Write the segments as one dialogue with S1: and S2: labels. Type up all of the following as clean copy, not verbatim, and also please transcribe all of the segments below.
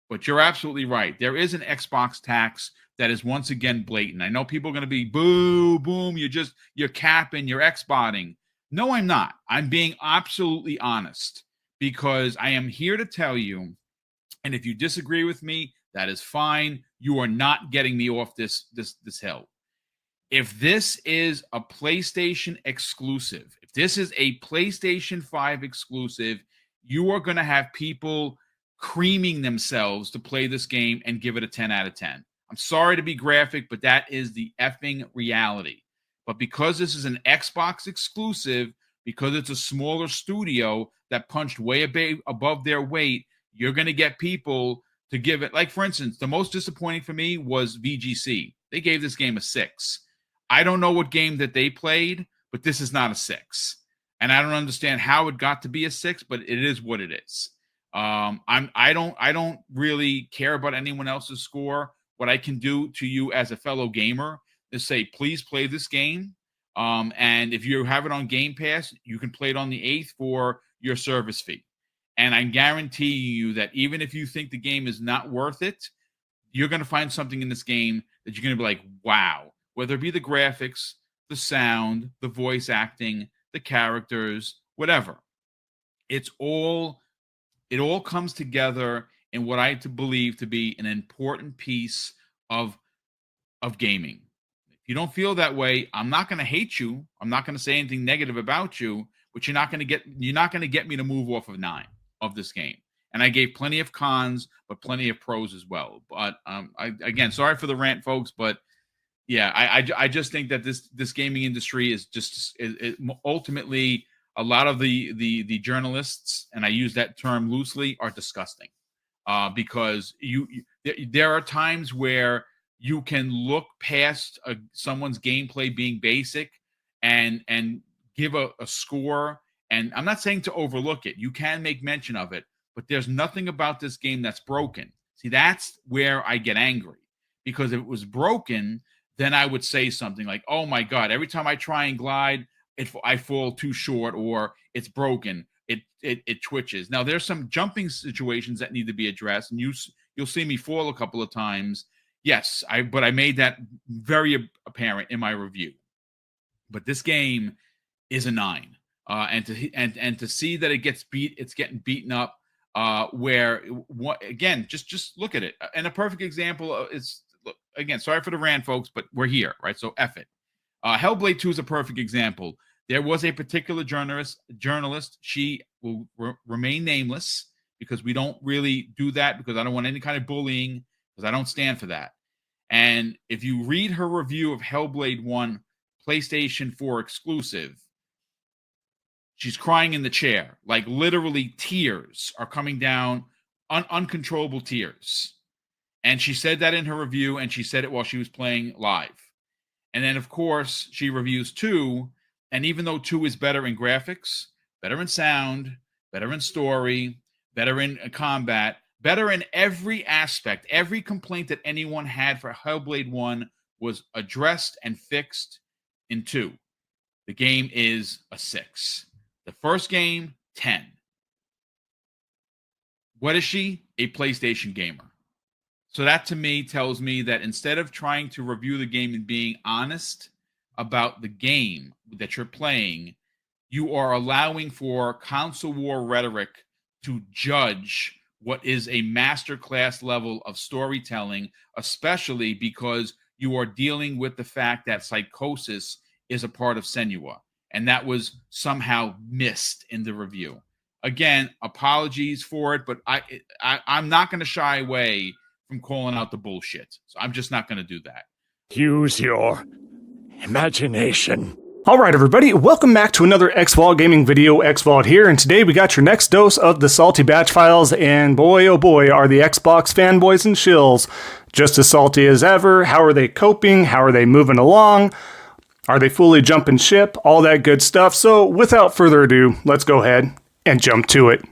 S1: But you're absolutely right. There is an Xbox tax that is once again blatant. I know people are going to be boo, boom, you're capping, you're Xbotting. No, I'm not. I'm being absolutely honest because I am here to tell you, and if you disagree with me, that is fine. You are not getting me off this hill. If this is a PlayStation exclusive, if this is a PlayStation 5 exclusive, you are going to have people creaming themselves to play this game and give it a 10 out of 10. I'm sorry to be graphic, but that is the effing reality. But because this is an Xbox exclusive, because it's a smaller studio that punched way above their weight, you're going to get people to give it. Like, for instance, the most disappointing for me was VGC. They gave this game a 6. I don't know what game that they played, but this is not a 6. And I don't understand how it got to be a 6, but it is what it is. I don't really care about anyone else's score. What I can do to you as a fellow gamer is say, please play this game. And if you have it on Game Pass, you can play it on the 8th for your service fee. And I guarantee you that even if you think the game is not worth it, you're going to find something in this game that you're going to be like, wow. Whether it be the graphics, the sound, the voice acting, the characters, whatever. It all comes together in what I believe to be an important piece of gaming. If you don't feel that way, I'm not going to hate you. I'm not going to say anything negative about you, but you're not going to get me to move off of 9 of this game. And I gave plenty of cons, but plenty of pros as well. But again, sorry for the rant, folks, but yeah, I just think that this gaming industry is just ultimately a lot of the journalists, and I use that term loosely, are disgusting because there are times where you can look past someone's gameplay being basic and give a score. And I'm not saying to overlook it. You can make mention of it, but there's nothing about this game that's broken. See, that's where I get angry, because if it was broken, then I would say something like, oh my God, every time I try and glide, I fall too short, or it's broken. It twitches. Now, there's some jumping situations that need to be addressed, and you'll see me fall a couple of times. Yes, but I made that very apparent in my review. But this game is a 9. And to see that it's getting beaten up, again, just look at it. And a perfect example is, again, sorry for the rant, folks, but we're here, right? So F it. Hellblade 2 is a perfect example. There was a particular journalist. She will remain nameless because we don't really do that, because I don't want any kind of bullying, because I don't stand for that. And if you read her review of Hellblade 1, PlayStation 4 exclusive, she's crying in the chair. Like, literally tears are coming down, uncontrollable tears. And she said that in her review, and she said it while she was playing live. And then, of course, she reviews 2, and even though 2 is better in graphics, better in sound, better in story, better in combat, better in every aspect, every complaint that anyone had for Hellblade 1 was addressed and fixed in 2. The game is a 6. The first game, 10. What is she? A PlayStation gamer. So that, to me, tells me that instead of trying to review the game and being honest about the game that you're playing, you are allowing for console war rhetoric to judge what is a masterclass level of storytelling, especially because you are dealing with the fact that psychosis is a part of Senua. And that was somehow missed in the review. Again, apologies for it, but I'm not going to shy away from calling out the bullshit. So I'm just not going to do that.
S2: Use your imagination.
S3: Alright everybody, welcome back to another Xvault gaming video. Xvault here, and today we got your next dose of the salty batch files, and boy oh boy are the Xbox fanboys and shills just as salty as ever. How are they coping? How are they moving along? Are they fully jumping ship? All that good stuff. So without further ado, let's go ahead and jump to it.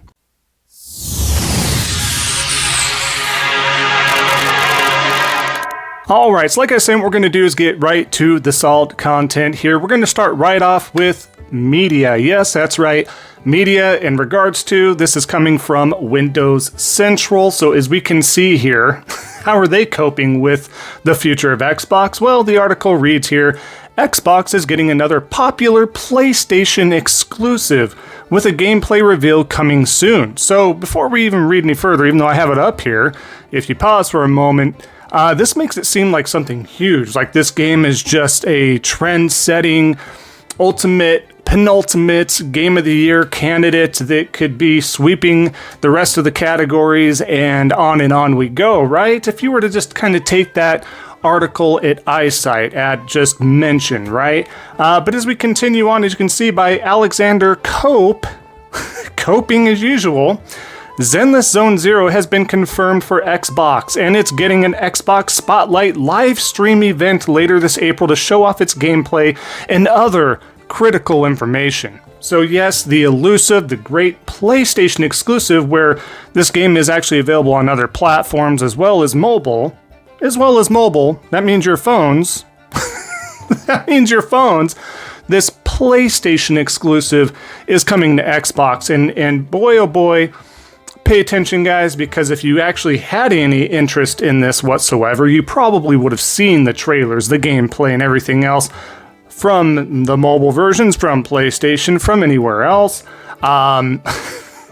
S3: Alright, so like I was saying, what we're going to do is get right to the salt content here. We're going to start right off with Media. Yes, that's right. Media in regards to, this is coming from Windows Central. So as we can see here, how are they coping with the future of Xbox? Well, the article reads here, Xbox is getting another popular PlayStation exclusive with a gameplay reveal coming soon. So before we even read any further, even though I have it up here, if you pause for a moment, this makes it seem like something huge. Like this game is just a trend-setting, penultimate game of the year candidate that could be sweeping the rest of the categories, and on we go, right? If you were to just kind of take that article at eyesight at just mention, right? But as we continue on, as you can see by Alexander Cope, coping as usual, Zenless Zone Zero has been confirmed for Xbox, and it's getting an Xbox Spotlight live stream event later this April to show off its gameplay and other critical information. So yes, the elusive, the great PlayStation exclusive, where this game is actually available on other platforms as well as mobile. That means your phones. This PlayStation exclusive is coming to Xbox, and boy oh boy, pay attention guys, because if you actually had any interest in this whatsoever, you probably would have seen the trailers, the gameplay, and everything else from the mobile versions, from PlayStation, from anywhere else.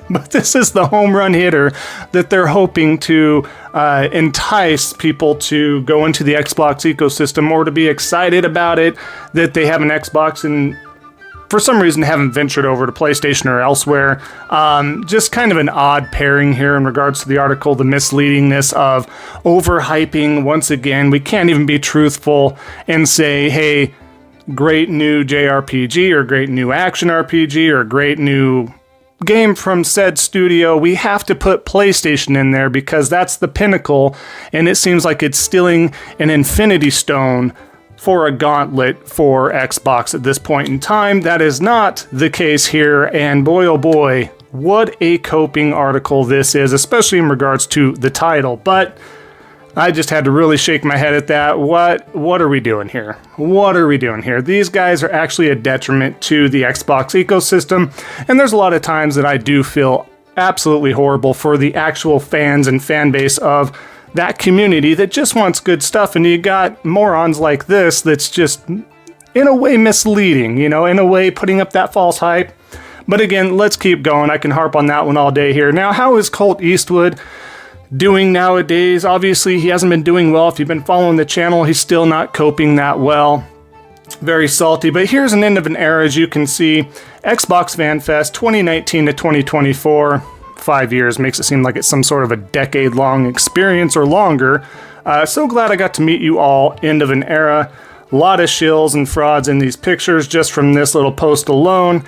S3: But this is the home run hitter that they're hoping to entice people to go into the Xbox ecosystem, or to be excited about it, that they have an Xbox and for some reason haven't ventured over to PlayStation or elsewhere. Just kind of an odd pairing here in regards to the article, the misleadingness of overhyping. Once again, we can't even be truthful and say, hey, great new JRPG or great new action RPG or great new game from said studio. We have to put PlayStation in there because that's the pinnacle, and it seems like it's stealing an infinity stone for a gauntlet for Xbox at this point in time. That is not the case here, and boy oh boy, what a coping article this is, especially in regards to the title. But I just had to really shake my head at that. What are we doing here? What are we doing here? These guys are actually a detriment to the Xbox ecosystem, and there's a lot of times that I do feel absolutely horrible for the actual fans and fan base of that community that just wants good stuff, and you got morons like this that's just in a way misleading, in a way putting up that false hype. But again, let's keep going. I can harp on that one all day here. Now, how is Colt Eastwood doing nowadays? Obviously, he hasn't been doing well. If you've been following the channel, he's still not coping that well. Very salty. But here's an end of an era, as you can see. Xbox Fan Fest 2019 to 2024. 5 years makes it seem like it's some sort of a decade-long experience or longer. So glad I got to meet you all. End of an era. A lot of shills and frauds in these pictures just from this little post alone.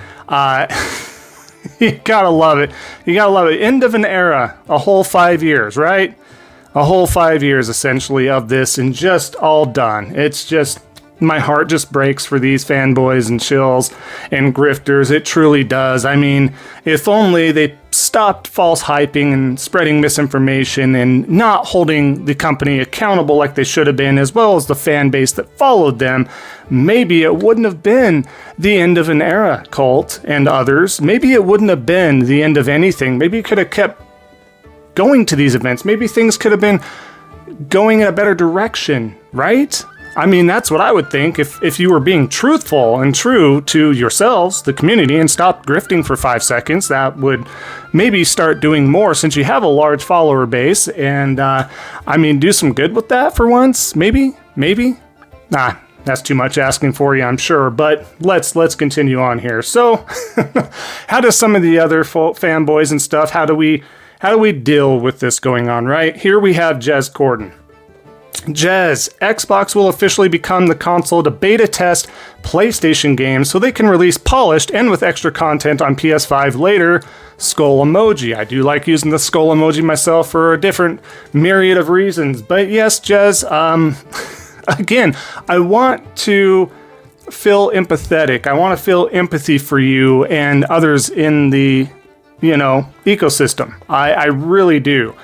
S3: You gotta love it. You gotta love it. End of an era. A whole 5 years, right? A whole 5 years, essentially, of this, and just all done. It's just, my heart just breaks for these fanboys and shills and grifters. It truly does. I mean, if only they stopped false hyping and spreading misinformation and not holding the company accountable like they should have been, as well as the fan base that followed them, maybe it wouldn't have been the end of an era, Colt and others. Maybe it wouldn't have been the end of anything. Maybe you could have kept going to these events. Maybe things could have been going in a better direction, right? I mean, that's what I would think if you were being truthful and true to yourselves, the community, and stopped grifting for 5 seconds. That would maybe start doing more, since you have a large follower base, and I mean, do some good with that for once. Maybe. Nah, that's too much asking for you, I'm sure. But let's continue on here. So, how does some of the other fanboys and stuff? How do we deal with this going on? Right here, we have Jez Corden. Jez, Xbox will officially become the console to beta test PlayStation games so they can release polished and with extra content on PS5 later. Skull emoji. I do like using the skull emoji myself for a different myriad of reasons. But yes, Jez, again, I want to feel empathetic. I want to feel empathy for you and others in the, ecosystem. I really do.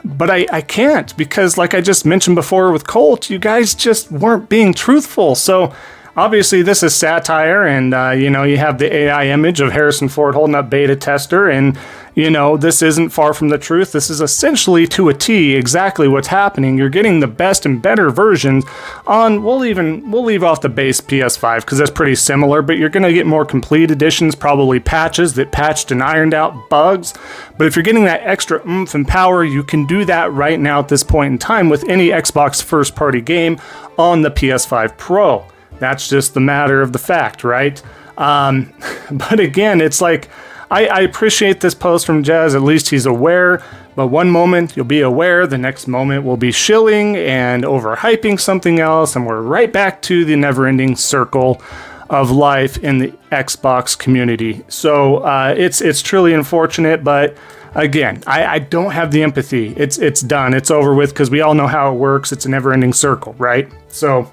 S3: But I can't, because like I just mentioned before with Colt, you guys just weren't being truthful. So obviously this is satire, and you have the AI image of Harrison Ford holding up beta tester, and this isn't far from the truth. This is essentially to a T exactly what's happening. You're getting the best and better versions on, we'll leave off the base PS5 because that's pretty similar, but you're going to get more complete editions, probably patches that patched and ironed out bugs. But if you're getting that extra oomph and power, you can do that right now at this point in time with any Xbox first party game on the PS5 Pro. That's just the matter of the fact, right? But again, it's like, I appreciate this post from Jez. At least he's aware. But one moment you'll be aware, the next moment we'll be shilling and overhyping something else, and we're right back to the never-ending circle of life in the Xbox community. So it's truly unfortunate, but again, I don't have the empathy. It's done. It's over with because we all know how it works. It's a never-ending circle, right? So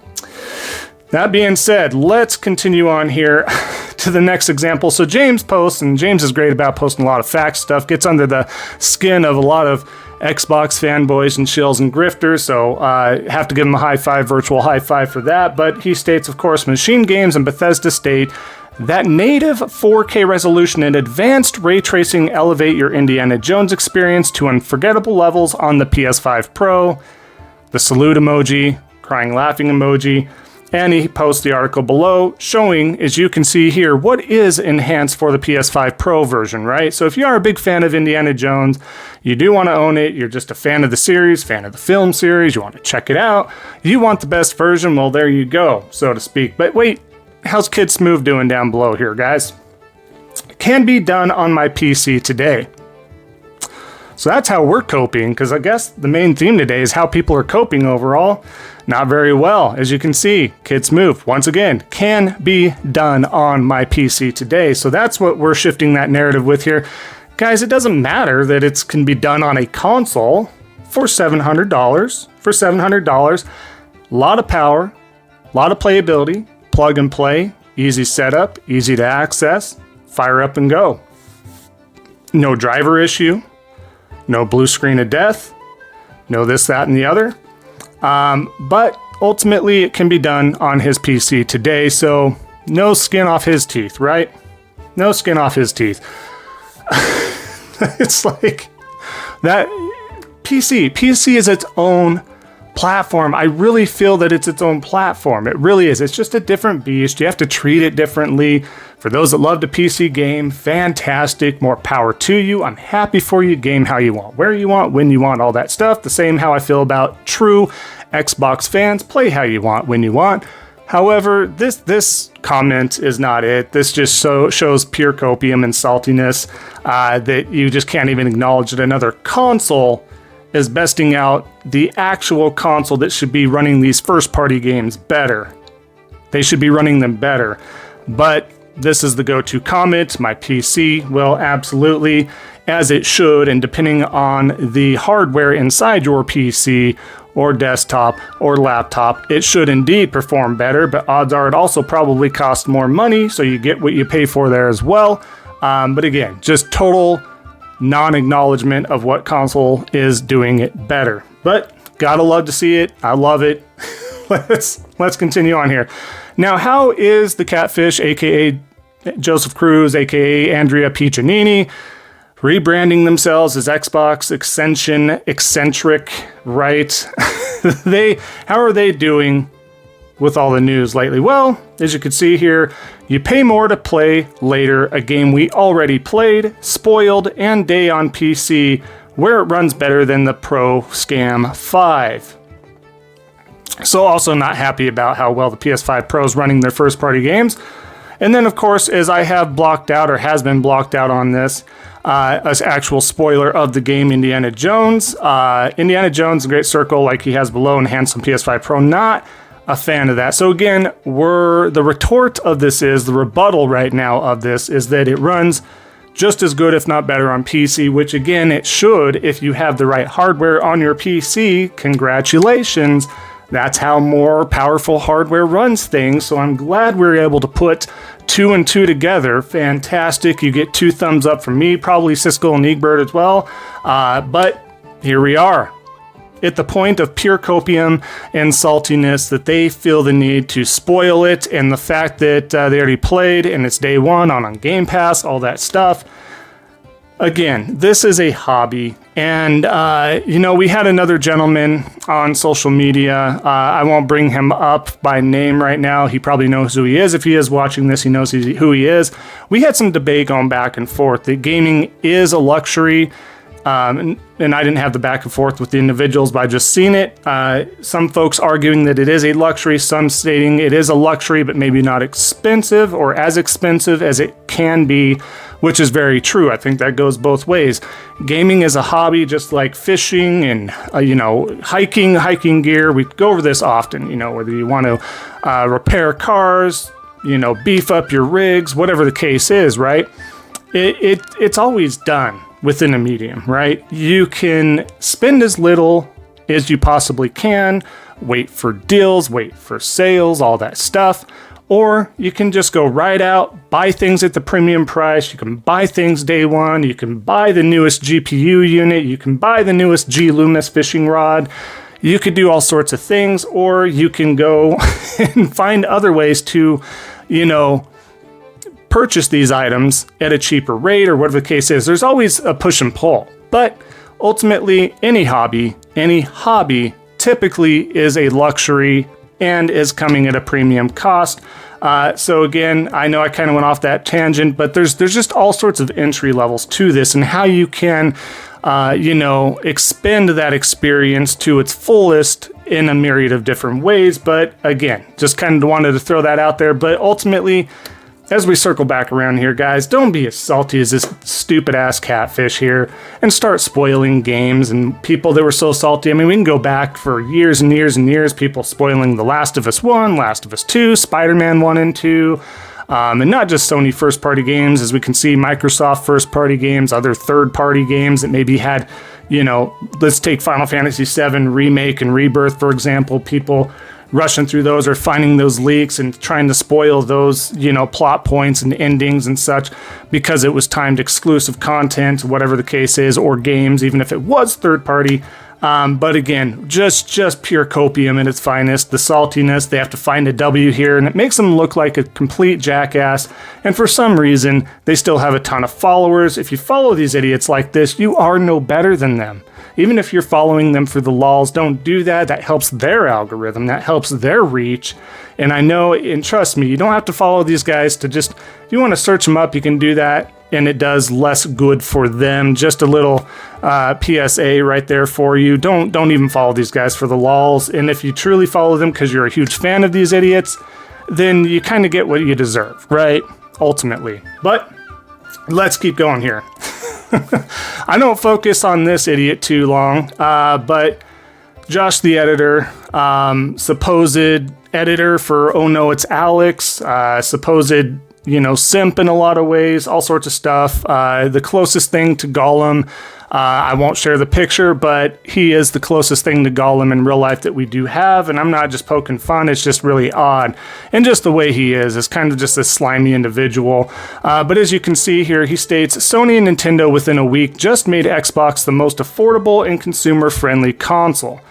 S3: that being said, let's continue on here to the next example. So James posts, and James is great about posting a lot of fact stuff, gets under the skin of a lot of Xbox fanboys and shills and grifters, so have to give him a high five, virtual high five for that. But he states, of course, Machine Games and Bethesda state that native 4K resolution and advanced ray tracing elevate your Indiana Jones experience to unforgettable levels on the PS5 Pro. The salute emoji, crying laughing emoji. And he posts the article below showing, as you can see here, what is enhanced for the PS5 Pro version, right? So if you are a big fan of Indiana Jones, you do want to own it, you're just a fan of the series, fan of the film series, you want to check it out, you want the best version, well, there you go, so to speak. But wait, how's Kid Smooth doing down below here, guys? It can be done on my PC today. So that's how we're coping, because I guess the main theme today is how people are coping overall. Not very well. As you can see, Kids Move, once again, can be done on my PC today. So that's what we're shifting that narrative with here. Guys, it doesn't matter that it can be done on a console for $700. For $700, a lot of power, a lot of playability, plug and play, easy setup, easy to access, fire up and go. No driver issue. No blue screen of death, no this, that, and the other. But ultimately, it can be done on his PC today, so no skin off his teeth, right? No skin off his teeth. It's like that PC is its own platform. I really feel that it's its own platform. It really is. It's just a different beast. You have to treat it differently. For those that love to PC game, fantastic. More power to you. I'm happy for you. Game how you want, where you want, when you want, all that stuff. The same how I feel about true Xbox fans. Play how you want, when you want. However, this comment is not it. This just shows pure copium and saltiness that you just can't even acknowledge that another console is besting out the actual console that should be running these first-party games better. They should be running them better. But this is the go-to comment. My PC will absolutely, as it should, and depending on the hardware inside your PC or desktop or laptop, it should indeed perform better, but odds are it also probably costs more money, so you get what you pay for there as well. But again, just total non-acknowledgement of what console is doing it better. But gotta love to see it. I love it. Let's continue on here. Now, how is the Catfish, aka Joseph Cruz, aka Andrea Piccinini, rebranding themselves as Xbox eccentric, right? How are they doing with all the news lately? Well, as you can see here, you pay more to play later, a game we already played, spoiled, and day on PC, where it runs better than the Pro Scam 5. So also not happy about how well the PS5 Pro is running their first-party games. And then, of course, as I have blocked out, or has been blocked out on this, as actual spoiler of the game Indiana Jones. Indiana Jones, a great circle like he has below, enhanced on PS5 Pro, not a fan of that. So again, the retort of this is, the rebuttal right now of this is that it runs just as good, if not better, on PC, which again, it should if you have the right hardware on your PC. Congratulations. That's how more powerful hardware runs things. So I'm glad we were able to put 2 and 2 together. Fantastic. You get 2 thumbs up from me, probably Siskel and Egbert as well. But here we are. at the point of pure copium and saltiness that they feel the need to spoil it, and the fact that they already played and it's day one on Game Pass, all that stuff. Again, this is a hobby, and we had another gentleman on social media. I won't bring him up by name right now. He probably knows who he is. If he is watching this, he knows who he is. We had some debate going back and forth that gaming is a luxury. And I didn't have the back and forth with the individuals, but I just seen it. Some folks arguing that it is a luxury, some stating it is a luxury, but maybe not expensive or as expensive as it can be, which is very true. I think that goes both ways. Gaming is a hobby, just like fishing and, hiking gear. We go over this often, whether you want to repair cars, beef up your rigs, whatever the case is, right? It's always done within a medium, right? You can spend as little as you possibly can, wait for deals, wait for sales, all that stuff, or you can just go right out, buy things at the premium price. You can buy things day one. You can buy the newest GPU unit. You can buy the newest G-Loomis fishing rod. You could do all sorts of things, or you can go and find other ways to, purchase these items at a cheaper rate or whatever the case is. There's always a push and pull, but ultimately any hobby typically is a luxury and is coming at a premium cost. So again, I know I kind of went off that tangent, but there's just all sorts of entry levels to this and how you can, expend that experience to its fullest in a myriad of different ways. But again, just kind of wanted to throw that out there. But ultimately, as we circle back around here, guys, don't be as salty as this stupid-ass catfish here and start spoiling games and people that were so salty. I mean, we can go back for years and years and years, people spoiling The Last of Us 1, Last of Us 2, Spider-Man 1 and 2, and not just Sony first-party games. As we can see, Microsoft first-party games, other third-party games that maybe had, let's take Final Fantasy VII Remake and Rebirth, for example. People rushing through those or finding those leaks and trying to spoil those, plot points and endings and such because it was timed exclusive content, whatever the case is, or games, even if it was third party. But again, just pure copium at its finest, the saltiness. They have to find a W here, and it makes them look like a complete jackass. And for some reason, they still have a ton of followers. If you follow these idiots like this, you are no better than them. Even if you're following them for the lols, don't do that. That helps their algorithm. That helps their reach. And I know, and trust me, you don't have to follow these guys to just, if you want to search them up, you can do that. And it does less good for them. Just a little PSA right there for you. Don't even follow these guys for the lols. And if you truly follow them because you're a huge fan of these idiots, then you kind of get what you deserve, right? Ultimately. But let's keep going here. I don't focus on this idiot too long, but Josh the editor, supposed editor for Oh No It's Alex, supposed, simp in a lot of ways, all sorts of stuff. The closest thing to Gollum, I won't share the picture, but he is the closest thing to Gollum in real life that we do have, and I'm not just poking fun, it's just really odd. And just the way he is kind of just a slimy individual. But as you can see here, he states, Sony and Nintendo within a week just made Xbox the most affordable and consumer-friendly console.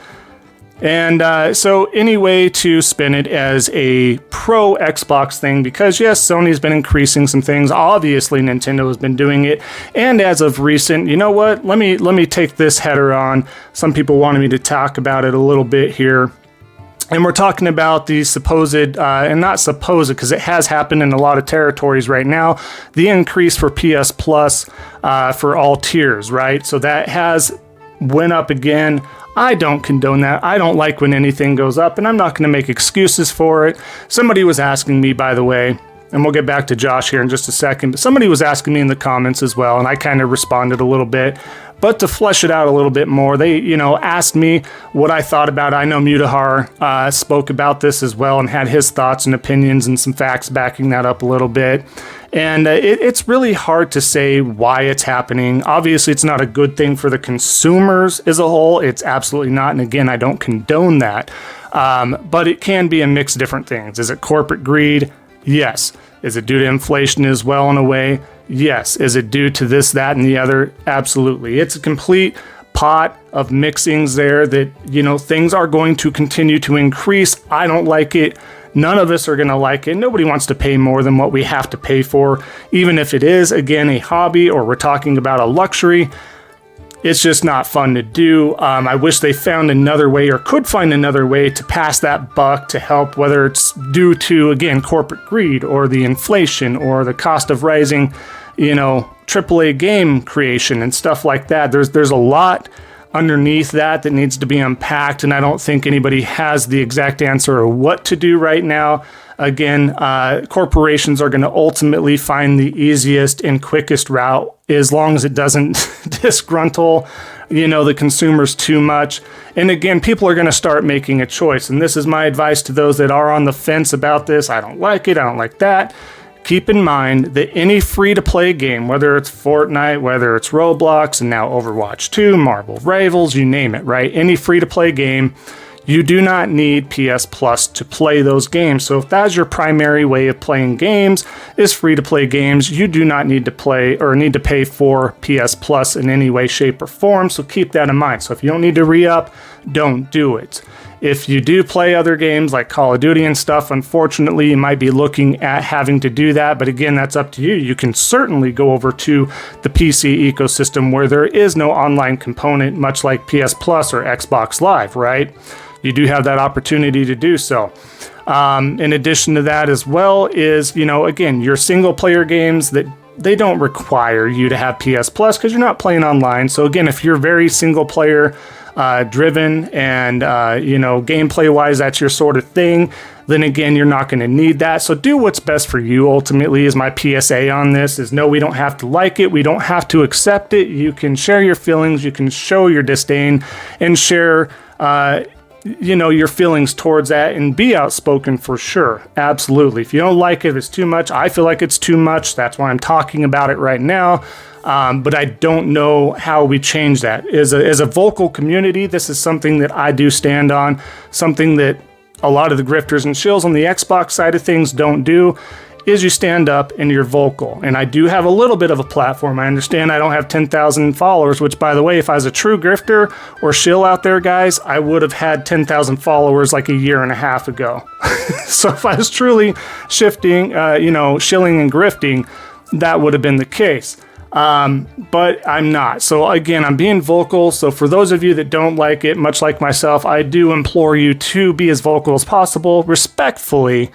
S3: And so any way to spin it as a pro Xbox thing, because yes, Sony's been increasing some things. Obviously, Nintendo has been doing it. And as of recent, you know what? Let me take this header on. Some people wanted me to talk about it a little bit here. And we're talking about the supposed, and not supposed, because it has happened in a lot of territories right now, the increase for PS Plus for all tiers, right? So that has went up again. I don't condone that. I don't like when anything goes up, and I'm not going to make excuses for it. Somebody was asking me, by the way, and we'll get back to Josh here in just a second, but somebody was asking me in the comments as well, and I kind of responded a little bit. But to flesh it out a little bit more, they, asked me what I thought about it. I know Mutahar spoke about this as well and had his thoughts and opinions and some facts backing that up a little bit. And it's really hard to say why it's happening. Obviously, it's not a good thing for the consumers as a whole. It's absolutely not. And again, I don't condone that. But it can be a mix of different things. Is it corporate greed? Yes. Is it due to inflation as well in a way? Yes. Is it due to this, that, and the other? Absolutely. It's a complete pot of mixings there that, things are going to continue to increase. I don't like it. None of us are going to like it. Nobody wants to pay more than what we have to pay for, even if it is, again, a hobby or we're talking about a luxury. It's just not fun to do. I wish they found another way or could find another way to pass that buck to help, whether it's due to, again, corporate greed or the inflation or the cost of rising, AAA game creation and stuff like that. There's a lot underneath that needs to be unpacked, and I don't think anybody has the exact answer of what to do right now. Again, corporations are going to ultimately find the easiest and quickest route as long as it doesn't disgruntle, the consumers too much. And again, people are going to start making a choice. And this is my advice to those that are on the fence about this. I don't like it. I don't like that. Keep in mind that any free-to-play game, whether it's Fortnite, whether it's Roblox, and now Overwatch 2, Marvel Rivals, you name it, right? Any free-to-play game, you do not need PS Plus to play those games. So if that's your primary way of playing games, is free-to-play games, you do not need to play or need to pay for PS Plus in any way, shape, or form. So keep that in mind. So if you don't need to re-up, don't do it. If you do play other games like Call of Duty and stuff, unfortunately, you might be looking at having to do that. But again, that's up to you. You can certainly go over to the PC ecosystem where there is no online component, much like PS Plus or Xbox Live, right? You do have that opportunity to do so. In addition to that as well is, again, your single player games that they don't require you to have PS Plus because you're not playing online. So again, if you're very single player driven and, gameplay wise, that's your sort of thing, then again, you're not going to need that. So do what's best for you ultimately is my PSA on this is no, we don't have to like it. We don't have to accept it. You can share your feelings. You can show your disdain and share, your feelings towards that and be outspoken for sure. Absolutely. If you don't like it, if it's too much, I feel like it's too much. That's why I'm talking about it right now. But I don't know how we change that. As a vocal community, this is something that I do stand on, something that a lot of the grifters and shills on the Xbox side of things don't do, is you stand up and you're vocal. And I do have a little bit of a platform. I understand I don't have 10,000 followers, which, by the way, if I was a true grifter or shill out there, guys, I would have had 10,000 followers like a year and a half ago. So if I was truly shifting, shilling and grifting, that would have been the case. But I'm not. So again, I'm being vocal. So for those of you that don't like it, much like myself, I do implore you to be as vocal as possible, respectfully,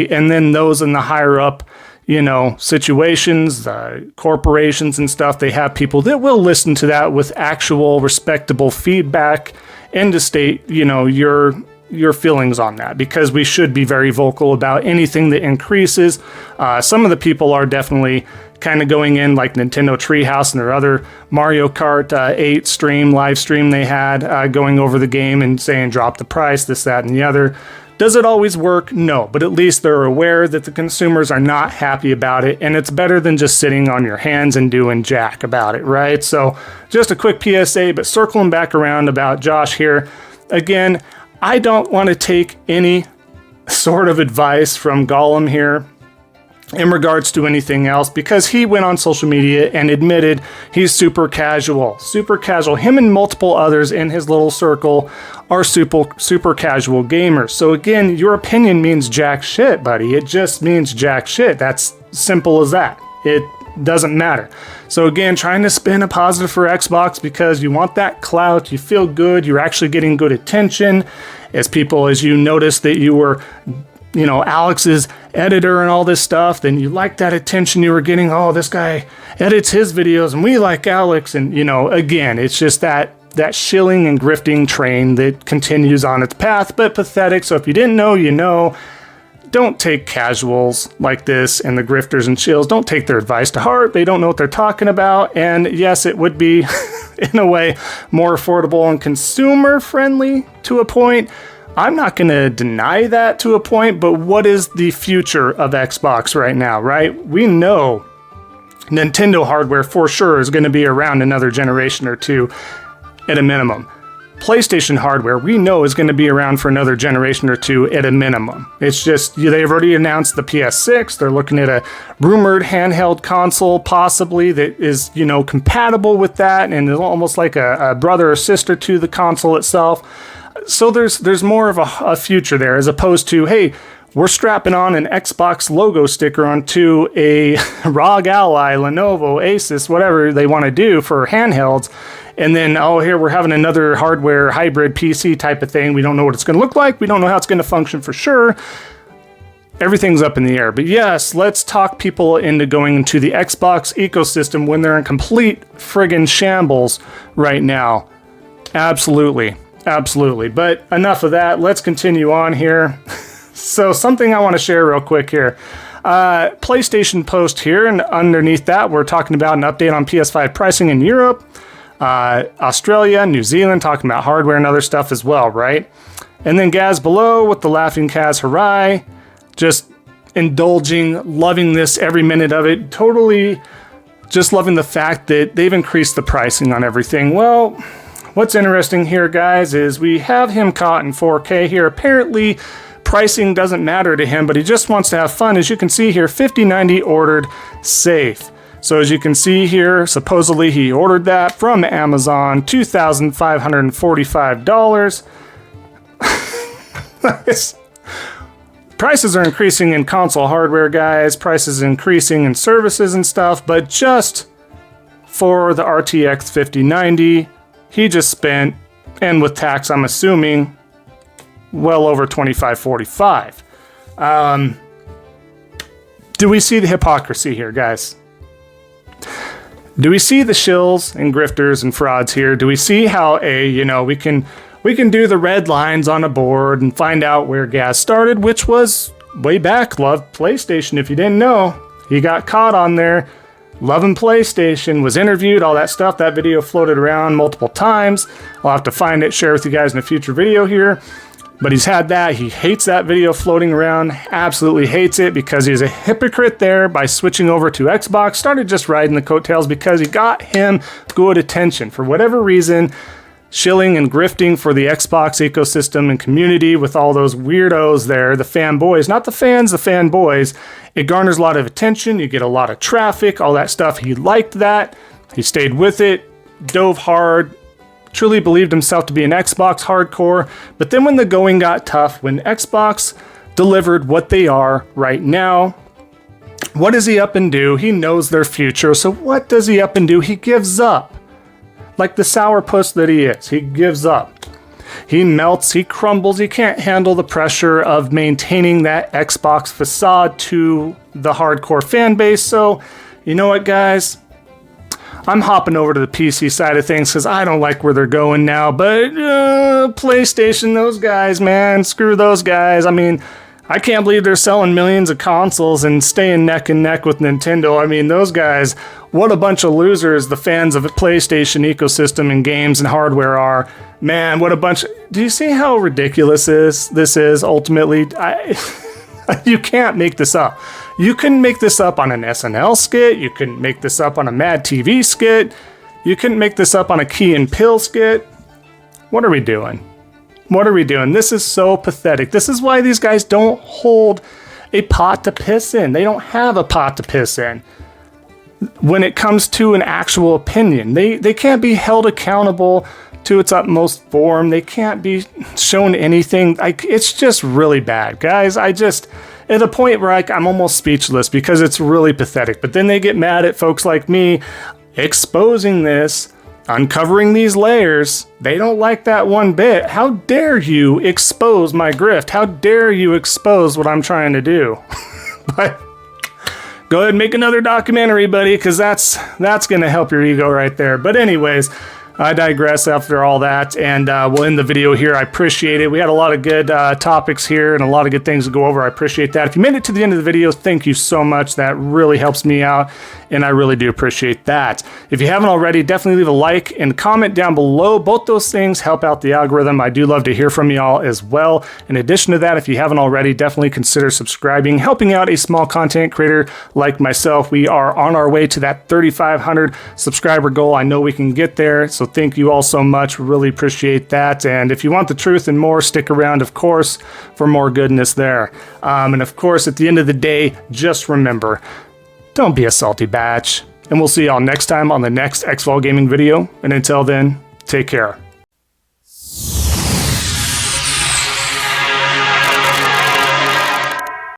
S3: and then those in the higher up, situations, corporations and stuff, they have people that will listen to that with actual respectable feedback and to state, your feelings on that, because we should be very vocal about anything that increases. Some of the people are definitely kind of going in like Nintendo Treehouse and their other Mario Kart 8 live stream they had going over the game and saying drop the price, this, that, and the other. Does it always work? No, but at least they're aware that the consumers are not happy about it, and it's better than just sitting on your hands and doing jack about it, right? So just a quick PSA, but circling back around about Josh here. Again, I don't want to take any sort of advice from Gollum here in regards to anything else, because he went on social media and admitted he's super casual. Him and multiple others in his little circle are super casual gamers. So again, your opinion means jack shit, buddy. It just means jack shit. That's simple as that. It doesn't matter. So again, trying to spin a positive for Xbox because you want that clout, you feel good, you're actually getting good attention. As you notice that you were Alex's editor and all this stuff, then you like that attention you were getting. Oh, this guy edits his videos and we like Alex. And, again, it's just that shilling and grifting train that continues on its path, but pathetic. So if you didn't know, don't take casuals like this and the grifters and shills. Don't take their advice to heart. They don't know what they're talking about. And yes, it would be, in a way, more affordable and consumer friendly to a point. I'm not going to deny that to a point, but what is the future of Xbox right now, right? We know Nintendo hardware for sure is going to be around another generation or two at a minimum. PlayStation hardware we know is going to be around for another generation or two at a minimum. It's just, they've already announced the PS6. They're looking at a rumored handheld console possibly that is, compatible with that and is almost like a brother or sister to the console itself. So there's more of a future there, as opposed to, hey, we're strapping on an Xbox logo sticker onto a ROG Ally, Lenovo, Asus, whatever they want to do for handhelds. And then, here we're having another hardware hybrid PC type of thing. We don't know what it's going to look like. We don't know how it's going to function for sure. Everything's up in the air. But yes, let's talk people into going into the Xbox ecosystem when they're in complete friggin' shambles right now. Absolutely. Absolutely. But enough of that. Let's continue on here. So something I want to share real quick here. PlayStation post here, and underneath that, we're talking about an update on PS5 pricing in Europe. Australia, New Zealand, talking about hardware and other stuff as well, right? And then Gaz below with the laughing Kaz hooray, just indulging, loving this every minute of it, totally just loving the fact that they've increased the pricing on everything. Well, what's interesting here, guys, is we have him caught in 4K here. Apparently, pricing doesn't matter to him, but he just wants to have fun. As you can see here, 5090 ordered safe. So as you can see here, supposedly he ordered that from Amazon, $2,545. Prices are increasing in console hardware, guys. Prices increasing in services and stuff, but just for the RTX 5090, he just spent, and with tax, I'm assuming, well over $25.45. Do we see the hypocrisy here, guys? Do we see the shills and grifters and frauds here? Do we see how we can do the red lines on a board and find out where Gaz started, which was way back, loved PlayStation. If you didn't know, he got caught on there. Loving PlayStation, was interviewed, all that stuff. That video floated around multiple times. I'll have to find it, share with you guys in a future video here. But he's had that. He hates that video floating around. Absolutely hates it because he's a hypocrite there by switching over to Xbox. Started just riding the coattails because he got him good attention. For whatever reason, shilling and grifting for the Xbox ecosystem and community with all those weirdos there, the fanboys, not the fans, the fanboys. It garners a lot of attention. You get a lot of traffic, all that stuff. He liked that. He stayed with it, dove hard, truly believed himself to be an Xbox hardcore. But then when the going got tough, when Xbox delivered what they are right now, what does he up and do? He knows their future. So what does he up and do? He gives up. Like the sourpuss that he is, he gives up. He melts, he crumbles, he can't handle the pressure of maintaining that Xbox facade to the hardcore fan base. So, you know what, guys? I'm hopping over to the PC side of things because I don't like where they're going now. But PlayStation, those guys, man, screw those guys. I mean, I can't believe they're selling millions of consoles and staying neck and neck with Nintendo. I mean, those guys, what a bunch of losers the fans of the PlayStation ecosystem and games and hardware are. Man, what a bunch. Do you see how ridiculous this is ultimately? You can't make this up. You couldn't make this up on an SNL skit. You couldn't make this up on a Mad TV skit. You couldn't make this up on a Key and Peele skit. What are we doing? What are we doing? This is so pathetic. This is why these guys don't hold a pot to piss in. They don't have a pot to piss in. When it comes to an actual opinion, they can't be held accountable to its utmost form. They can't be shown anything. It's just really bad, guys. At a point where I'm almost speechless because it's really pathetic. But then they get mad at folks like me exposing this, uncovering these layers. They don't like that one bit. How dare you expose my grift? How dare you expose what I'm trying to do? But go ahead and make another documentary, buddy, because that's going to help your ego right there. But anyways, I digress after all that, and we'll end the video here. I appreciate it. We had a lot of good topics here and a lot of good things to go over. I appreciate that. If you made it to the end of the video, thank you so much. That really helps me out, and I really do appreciate that. If you haven't already, definitely leave a like and comment down below. Both those things help out the algorithm. I do love to hear from y'all as well. In addition to that, if you haven't already, definitely consider subscribing, helping out a small content creator like myself. We are on our way to that 3,500 subscriber goal. I know we can get there, so So thank you all so much. Really appreciate that. And if you want the truth and more, stick around, of course, for more goodness there. And of course, at the end of the day, just remember, don't be a salty batch. And we'll see y'all next time on the next Xvault Gaming video. And until then, take care.